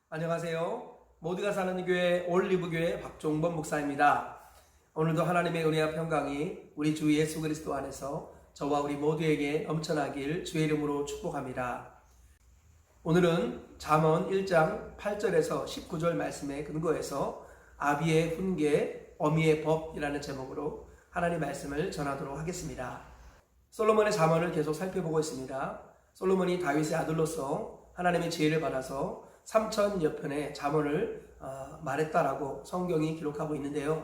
안녕하세요. 모두가 사는 교회 올리브교회 박종범 목사입니다. 오늘도 하나님의 은혜와 평강이 우리 주 예수 그리스도 안에서 저와 우리 모두에게 넘쳐나길 주의 이름으로 축복합니다. 오늘은 잠언 1장 8절에서 19절 말씀에 근거해서 아비의 훈계, 어미의 법이라는 제목으로 하나님 말씀을 전하도록 하겠습니다. 솔로몬의 잠언을 계속 살펴보고 있습니다. 솔로몬이 다윗의 아들로서 하나님의 지혜를 받아서 3000여 편의 잠언을 말했다라고 성경이 기록하고 있는데요.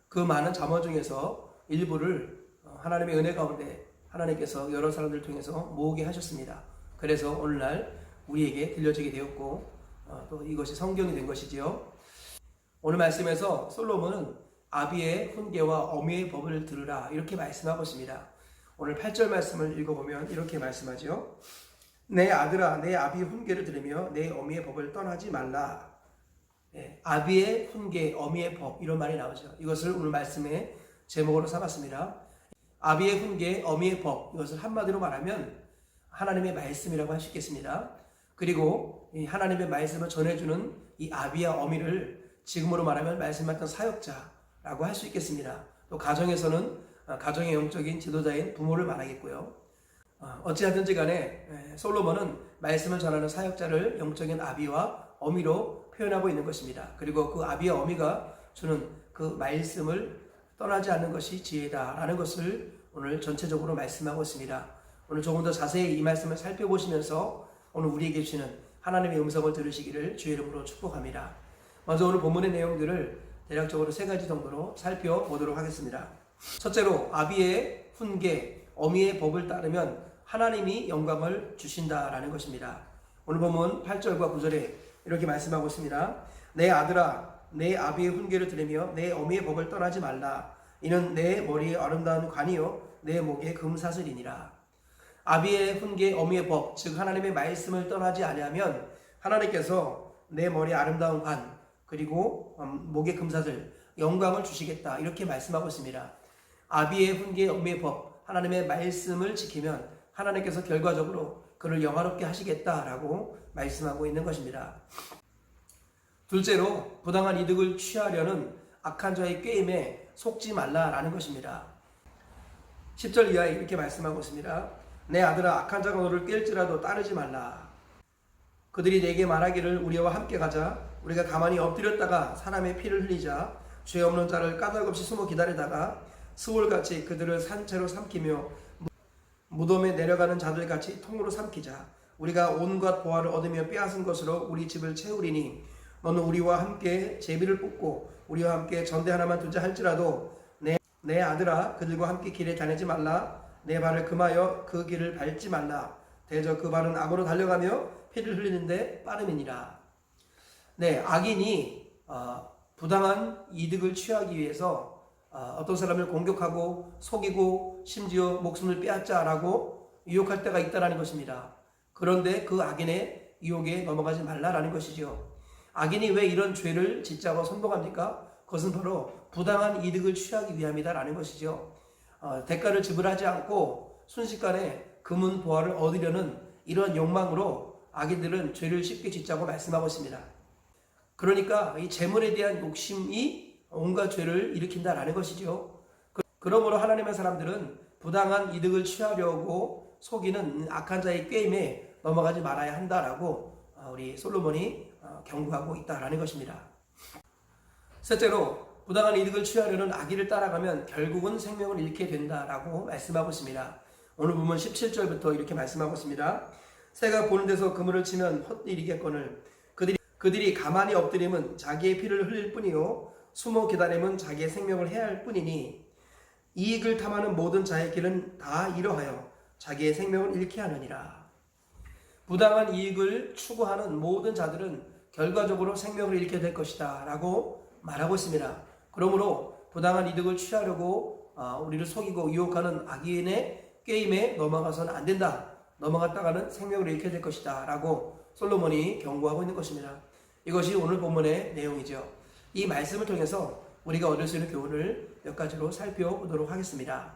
그 많은 잠언 중에서 일부를 하나님의 은혜 가운데 하나님께서 여러 사람들을 통해서 모으게 하셨습니다. 그래서 오늘날 우리에게 들려지게 되었고 또 이것이 성경이 된 것이지요. 오늘 말씀에서 솔로몬은 아비의 훈계와 어미의 법을 들으라 이렇게 말씀하고 있습니다. 오늘 8절 말씀을 읽어보면 이렇게 말씀하죠. 내 아들아, 내 아비의 훈계를 들으며 내 어미의 법을 떠나지 말라. 아비의 훈계, 어미의 법 이런 말이 나오죠. 이것을 오늘 말씀의 제목으로 삼았습니다. 아비의 훈계, 어미의 법 이것을 한마디로 말하면 하나님의 말씀이라고 할 수 있겠습니다. 그리고 이 하나님의 말씀을 전해주는 이 아비와 어미를 지금으로 말하면 말씀 맡은 사역자라고 할 수 있겠습니다. 또 가정에서는 가정의 영적인 지도자인 부모를 말하겠고요. 어찌하든지 간에 솔로몬은 말씀을 전하는 사역자를 영적인 아비와 어미로 표현하고 있는 것입니다. 그리고 그 아비와 어미가 주는 그 말씀을 떠나지 않는 것이 지혜다라는 것을 오늘 전체적으로 말씀하고 있습니다. 오늘 조금 더 자세히 이 말씀을 살펴보시면서 오늘 우리에게 주시는 하나님의 음성을 들으시기를 주의 이름으로 축복합니다. 먼저 오늘 본문의 내용들을 대략적으로 3가지 정도로 살펴보도록 하겠습니다. 첫째로 아비의 훈계, 어미의 법을 따르면 하나님이 영광을 주신다라는 것입니다. 오늘 본문 8절과 9절에 이렇게 말씀하고 있습니다. 내 아들아, 내 아비의 훈계를 들으며 내 어미의 법을 떠나지 말라. 이는 내 머리에 아름다운 관이요 내 목에 금사슬이니라. 아비의 훈계, 어미의 법, 즉 하나님의 말씀을 떠나지 아니하면 하나님께서 내 머리에 아름다운 관 그리고 목에 금사슬, 영광을 주시겠다 이렇게 말씀하고 있습니다. 아비의 훈계, 어미의 법, 하나님의 말씀을 지키면 하나님께서 결과적으로 그를 영화롭게 하시겠다라고 말씀하고 있는 것입니다. 둘째로 부당한 이득을 취하려는 악한 자의 꾀임에 속지 말라라는 것입니다. 10절 이하에 이렇게 말씀하고 있습니다. 내 아들아, 악한 자가 너를 깰지라도 따르지 말라. 그들이 내게 말하기를 우리와 함께 가자. 우리가 가만히 엎드렸다가 사람의 피를 흘리자. 죄 없는 자를 까닭없이 숨어 기다리다가 스올같이 그들을 산채로 삼키며 무덤에 내려가는 자들같이 통으로 삼키자. 우리가 온갖 보화를 얻으며 빼앗은 것으로 우리 집을 채우리니 너는 우리와 함께 제비를 뽑고 우리와 함께 전대 하나만 두자 할지라도 내 아들아, 그들과 함께 길에 다니지 말라. 내 발을 금하여 그 길을 밟지 말라. 대저 그 발은 악으로 달려가며 피를 흘리는데 빠름이니라. 악인이 부당한 이득을 취하기 위해서 어떤 사람을 공격하고 속이고 심지어 목숨을 빼앗자라고 유혹할 때가 있다는 것입니다. 그런데 그 악인의 유혹에 넘어가지 말라라는 것이죠. 악인이 왜 이런 죄를 짓자고 선동합니까? 그것은 바로 부당한 이득을 취하기 위함이다라는 것이죠. 대가를 지불하지 않고 순식간에 금은 보화를 얻으려는 이런 욕망으로 악인들은 죄를 쉽게 짓자고 말씀하고 있습니다. 그러니까 이 재물에 대한 욕심이 온갖 죄를 일으킨다라는 것이죠. 그러므로 하나님의 사람들은 부당한 이득을 취하려고 속이는 악한 자의 꾀임에 넘어가지 말아야 한다라고 우리 솔로몬이 경고하고 있다라는 것입니다. 셋째로 부당한 이득을 취하려는 악의를 따라가면 결국은 생명을 잃게 된다라고 말씀하고 있습니다. 오늘 보면 17절부터 이렇게 말씀하고 있습니다. 새가 보는 데서 그물을 치면 헛일이겠거늘 그들이 가만히 엎드림은 자기의 피를 흘릴 뿐이요 숨어 기다림은 자기의 생명을 해할 뿐이니 이익을 탐하는 모든 자의 길은 다 이러하여 자기의 생명을 잃게 하느니라. 부당한 이익을 추구하는 모든 자들은 결과적으로 생명을 잃게 될 것이다 라고 말하고 있습니다. 그러므로 부당한 이득을 취하려고 우리를 속이고 유혹하는 악인의 꾀임에 넘어가서는 안 된다. 넘어갔다가는 생명을 잃게 될 것이다 라고 솔로몬이 경고하고 있는 것입니다. 이것이 오늘 본문의 내용이죠. 이 말씀을 통해서 우리가 얻을 수 있는 교훈을 몇 가지로 살펴보도록 하겠습니다.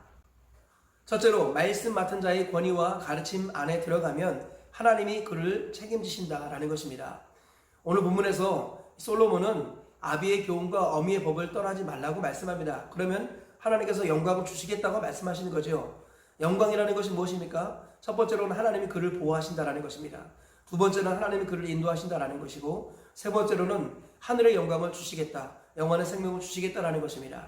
첫째로 말씀 맡은 자의 권위와 가르침 안에 들어가면 하나님이 그를 책임지신다라는 것입니다. 오늘 본문에서 솔로몬은 아비의 교훈과 어미의 법을 떠나지 말라고 말씀합니다. 그러면 하나님께서 영광을 주시겠다고 말씀하시는 거죠. 영광이라는 것이 무엇입니까? 첫 번째로는 하나님이 그를 보호하신다라는 것입니다. 두 번째는 하나님이 그를 인도하신다라는 것이고, 세 번째로는 하늘의 영광을 주시겠다, 영원한 생명을 주시겠다라는 것입니다.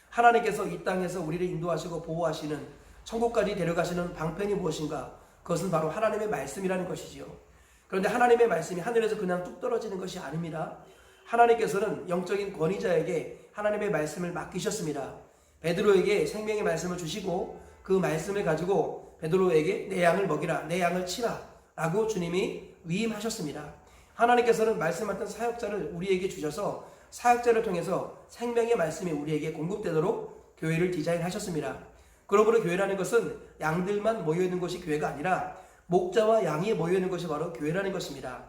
하나님께서 이 땅에서 우리를 인도하시고 보호하시는, 천국까지 데려가시는 방편이 무엇인가? 그것은 바로 하나님의 말씀이라는 것이지요. 그런데 하나님의 말씀이 하늘에서 그냥 뚝 떨어지는 것이 아닙니다. 하나님께서는 영적인 권위자에게 하나님의 말씀을 맡기셨습니다. 베드로에게 생명의 말씀을 주시고, 그 말씀을 가지고 베드로에게 내 양을 먹이라, 내 양을 치라 라고 주님이 위임하셨습니다. 하나님께서는 말씀 맡은 사역자를 우리에게 주셔서 사역자를 통해서 생명의 말씀이 우리에게 공급되도록 교회를 디자인하셨습니다. 그러므로 교회라는 것은 양들만 모여있는 것이 교회가 아니라 목자와 양이 모여있는 것이 바로 교회라는 것입니다.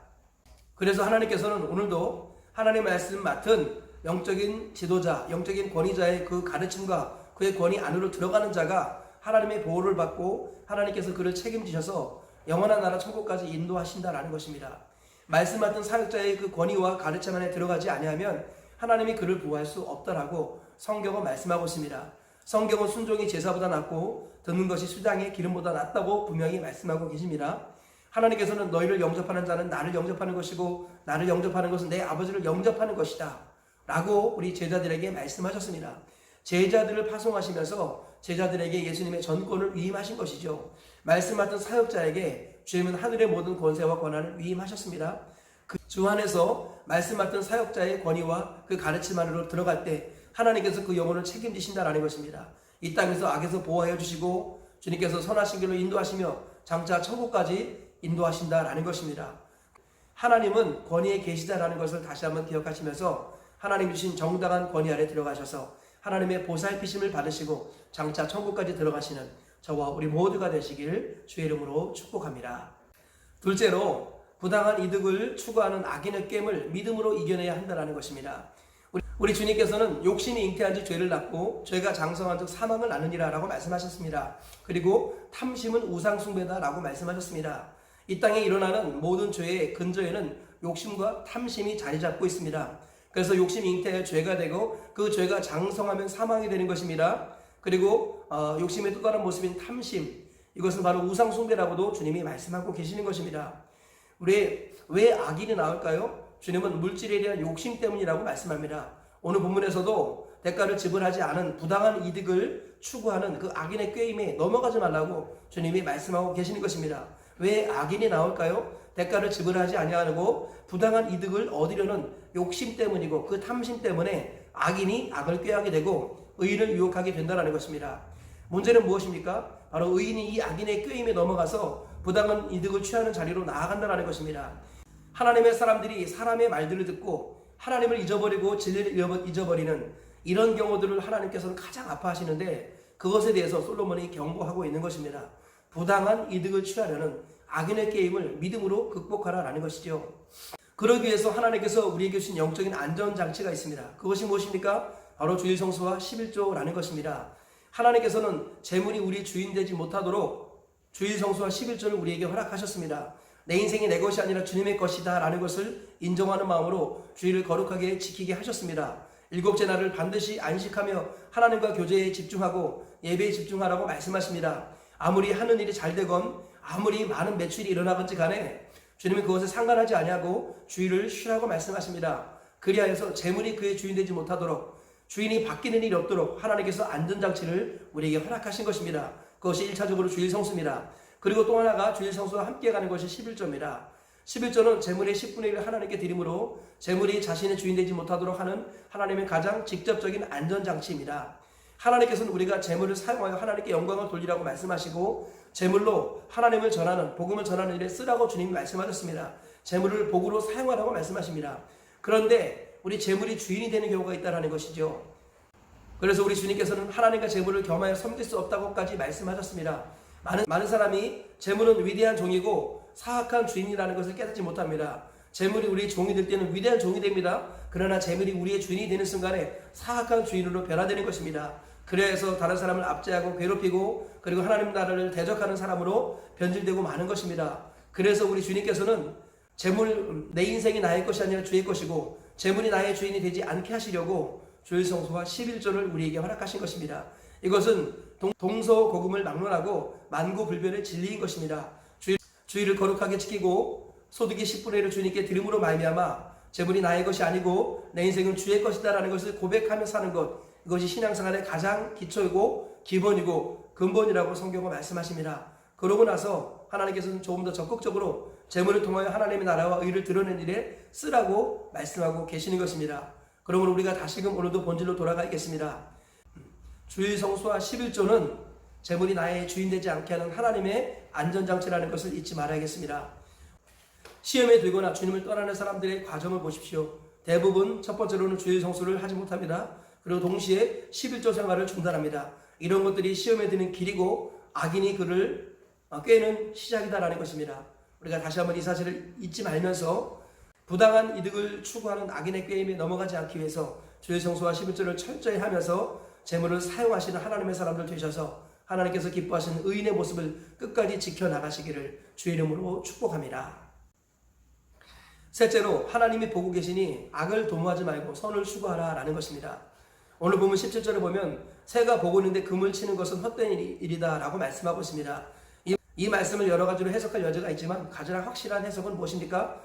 그래서 하나님께서는 오늘도 하나님의 말씀 맡은 영적인 지도자, 영적인 권위자의 그 가르침과 그의 권위 안으로 들어가는 자가 하나님의 보호를 받고 하나님께서 그를 책임지셔서 영원한 나라 천국까지 인도하신다라는 것입니다. 말씀 맡은 사역자의 그 권위와 가르침 안에 들어가지 아니하면 하나님이 그를 보호할 수 없다라고 성경은 말씀하고 있습니다. 성경은 순종이 제사보다 낫고 듣는 것이 수장의 기름보다 낫다고 분명히 말씀하고 계십니다. 하나님께서는 너희를 영접하는 자는 나를 영접하는 것이고 나를 영접하는 것은 내 아버지를 영접하는 것이다 라고 우리 제자들에게 말씀하셨습니다. 제자들을 파송하시면서 제자들에게 예수님의 전권을 위임하신 것이죠. 말씀 맡은 사역자에게 주님은 하늘의 모든 권세와 권한을 위임하셨습니다. 그 주 안에서 말씀 맡은 사역자의 권위와 그 가르침 안으로 들어갈 때 하나님께서 그 영혼을 책임지신다라는 것입니다. 이 땅에서 악에서 보호하여 주시고 주님께서 선하신 길로 인도하시며 장차 천국까지 인도하신다라는 것입니다. 하나님은 권위에 계시다라는 것을 다시 한번 기억하시면서 하나님 주신 정당한 권위 아래 들어가셔서 하나님의 보살피심을 받으시고 장차 천국까지 들어가시는 저와 우리 모두가 되시길 주의 이름으로 축복합니다. 둘째로 부당한 이득을 추구하는 악인의 깸을 믿음으로 이겨내야 한다는 것입니다. 우리 주님께서는 욕심이 잉태한 지 죄를 낳고 죄가 장성한 즉 사망을 낳느니라 라고 말씀하셨습니다. 그리고 탐심은 우상숭배다 라고 말씀하셨습니다. 이 땅에 일어나는 모든 죄의 근저에는 욕심과 탐심이 자리 잡고 있습니다. 그래서 욕심이 잉태하여 죄가 되고 그 죄가 장성하면 사망이 되는 것입니다. 그리고 욕심의 또 다른 모습인 탐심, 이것은 바로 우상숭배라고도 주님이 말씀하고 계시는 것입니다. 왜 악인이 나올까요? 주님은 물질에 대한 욕심 때문이라고 말씀합니다. 오늘 본문에서도 대가를 지불하지 않은 부당한 이득을 추구하는 그 악인의 꾀임에 넘어가지 말라고 주님이 말씀하고 계시는 것입니다. 왜 악인이 나올까요? 대가를 지불하지 아니하고 부당한 이득을 얻으려는 욕심 때문이고 그 탐심 때문에 악인이 악을 꾀하게 되고 의인을 유혹하게 된다는 것입니다. 문제는 무엇입니까? 바로 의인이 이 악인의 꾀임에 넘어가서 부당한 이득을 취하는 자리로 나아간다는 것입니다. 하나님의 사람들이 사람의 말들을 듣고 하나님을 잊어버리고 진리를 잊어버리는 이런 경우들을 하나님께서는 가장 아파하시는데 그것에 대해서 솔로몬이 경고하고 있는 것입니다. 부당한 이득을 취하려는 악인의 게임을 믿음으로 극복하라라는 것이죠. 그러기 위해서 하나님께서 우리에게 주신 영적인 안전장치가 있습니다. 그것이 무엇입니까? 바로 주일성수와 11조라는 것입니다. 하나님께서는 재물이 우리 주인 되지 못하도록 주일성수와 11조를 우리에게 허락하셨습니다. 내 인생이 내 것이 아니라 주님의 것이다 라는 것을 인정하는 마음으로 주일을 거룩하게 지키게 하셨습니다. 일곱째 날을 반드시 안식하며 하나님과 교제에 집중하고 예배에 집중하라고 말씀하십니다. 아무리 하는 일이 잘 되건 아무리 많은 매출이 일어나건지 간에 주님은 그것에 상관하지 아니하고 주일을 쉬라고 말씀하십니다. 그리하여서 재물이 그의 주인 되지 못하도록 주인이 바뀌는 일이 없도록 하나님께서 안전장치를 우리에게 허락하신 것입니다. 그것이 1차적으로 주일 성수입니다. 그리고 또 하나가 주일 성수와 함께 가는 것이 11조입니다. 11조는 재물의 10분의 1을 하나님께 드림으로 재물이 자신의 주인 되지 못하도록 하는 하나님의 가장 직접적인 안전장치입니다. 하나님께서는 우리가 재물을 사용하여 하나님께 영광을 돌리라고 말씀하시고 재물로 하나님을 전하는 복음을 전하는 일에 쓰라고 주님이 말씀하셨습니다. 재물을 복으로 사용하라고 말씀하십니다. 그런데 우리 재물이 주인이 되는 경우가 있다는 것이죠. 그래서 우리 주님께서는 하나님과 재물을 겸하여 섬길 수 없다고까지 말씀하셨습니다. 많은 사람이 재물은 위대한 종이고 사악한 주인이라는 것을 깨닫지 못합니다. 재물이 우리의 종이 될 때는 위대한 종이 됩니다. 그러나 재물이 우리의 주인이 되는 순간에 사악한 주인으로 변화되는 것입니다. 그래서 다른 사람을 압제하고 괴롭히고 그리고 하나님 나라를 대적하는 사람으로 변질되고 마는 것입니다. 그래서 우리 주님께서는 재물, 내 인생이 나의 것이 아니라 주의 것이고 재물이 나의 주인이 되지 않게 하시려고 주일 성수와 11조를 우리에게 허락하신 것입니다. 이것은 동서고금을 막론하고 만고불변의 진리인 것입니다. 주일을 거룩하게 지키고 소득의 10분의 1을 주님께 드림으로 말미암아 재물이 나의 것이 아니고 내 인생은 주의 것이다라는 것을 고백하며 사는 것, 이것이 신앙생활의 가장 기초이고 기본이고 근본이라고 성경은 말씀하십니다. 그러고 나서 하나님께서는 조금 더 적극적으로 재물을 통하여 하나님의 나라와 의를 드러낸 일에 쓰라고 말씀하고 계시는 것입니다. 그러므로 우리가 다시금 오늘도 본질로 돌아가겠습니다. 주일 성수와 11조는 재물이 나의 주인 되지 않게 하는 하나님의 안전장치라는 것을 잊지 말아야겠습니다. 시험에 들거나 주님을 떠나는 사람들의 과정을 보십시오. 대부분 첫 번째로는 주일 성수를 하지 못합니다. 그리고 동시에 11조 생활을 중단합니다. 이런 것들이 시험에 드는 길이고 악인이 그를 꾀는 시작이다라는 것입니다. 우리가 다시 한번 이 사실을 잊지 말면서 부당한 이득을 추구하는 악인의 꾀임에 넘어가지 않기 위해서 주일 성수와 11조를 철저히 하면서 재물을 사용하시는 하나님의 사람들 되셔서 하나님께서 기뻐하시는 의인의 모습을 끝까지 지켜나가시기를 주의 이름으로 축복합니다. 셋째로 하나님이 보고 계시니 악을 도모하지 말고 선을 추구하라 라는 것입니다. 오늘 보면 17절에 보면 새가 보고 있는데 금을 치는 것은 헛된 일이다 라고 말씀하고 있습니다. 이 말씀을 여러 가지로 해석할 여지가 있지만 가장 확실한 해석은 무엇입니까?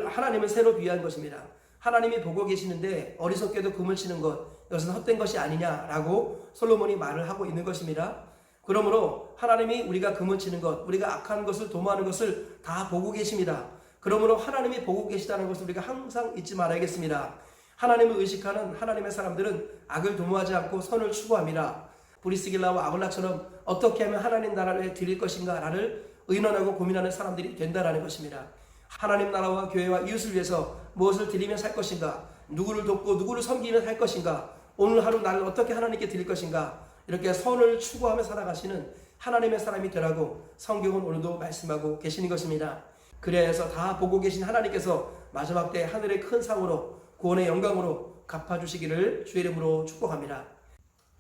하나님을 새로 비유한 것입니다. 하나님이 보고 계시는데 어리석게도 금을 치는 것, 이것은 헛된 것이 아니냐라고 솔로몬이 말을 하고 있는 것입니다. 그러므로 하나님이 우리가 금을 치는 것, 우리가 악한 것을 도모하는 것을 다 보고 계십니다. 그러므로 하나님이 보고 계시다는 것을 우리가 항상 잊지 말아야겠습니다. 하나님을 의식하는 하나님의 사람들은 악을 도모하지 않고 선을 추구합니다. 브리스길라와 아굴라처럼 어떻게 하면 하나님 나라를 드릴 것인가를 의논하고 고민하는 사람들이 된다라는 것입니다. 하나님 나라와 교회와 이웃을 위해서 무엇을 드리며 살 것인가, 누구를 돕고 누구를 섬기며 살 것인가, 오늘 하루 나를 어떻게 하나님께 드릴 것인가, 이렇게 선을 추구하며 살아가시는 하나님의 사람이 되라고 성경은 오늘도 말씀하고 계시는 것입니다. 그래야 해서 다 보고 계신 하나님께서 마지막 때 하늘의 큰 상으로 구원의 영광으로 갚아주시기를 주의 이름으로 축복합니다.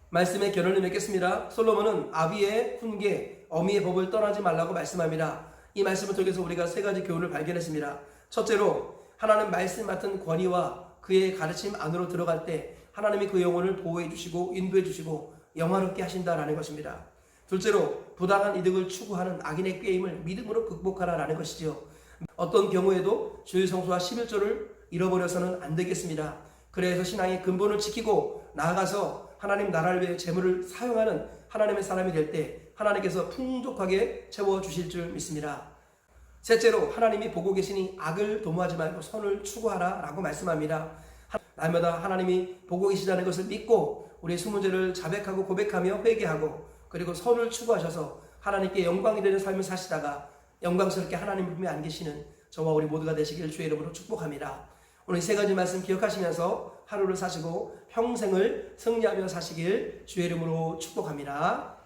말씀의 결론을 맺겠습니다. 솔로몬은 아비의 훈계, 어미의 법을 떠나지 말라고 말씀합니다. 이 말씀을 통해서 우리가 세 가지 교훈을 발견했습니다. 첫째로 하나님 말씀 맡은 권위와 그의 가르침 안으로 들어갈 때 하나님이 그 영혼을 보호해 주시고 인도해 주시고 영화롭게 하신다라는 것입니다. 둘째로 부당한 이득을 추구하는 악인의 꾀임을 믿음으로 극복하라라는 것이죠. 어떤 경우에도 주일 성수와 11조를 잃어버려서는 안 되겠습니다. 그래서 신앙의 근본을 지키고 나아가서 하나님 나라를 위해 재물을 사용하는 하나님의 사람이 될 때 하나님께서 풍족하게 채워주실 줄 믿습니다. 셋째로 하나님이 보고 계시니 악을 도모하지 말고 선을 추구하라 라고 말씀합니다. 날마다 하나님이 보고 계시다는 것을 믿고 우리의 수문제를 자백하고 고백하며 회개하고 그리고 선을 추구하셔서 하나님께 영광이 되는 삶을 사시다가 영광스럽게 하나님 품에 안기시는 저와 우리 모두가 되시길 주의 이름으로 축복합니다. 오늘 이 세 가지 말씀 기억하시면서 하루를 사시고 평생을 승리하며 사시길 주의 이름으로 축복합니다.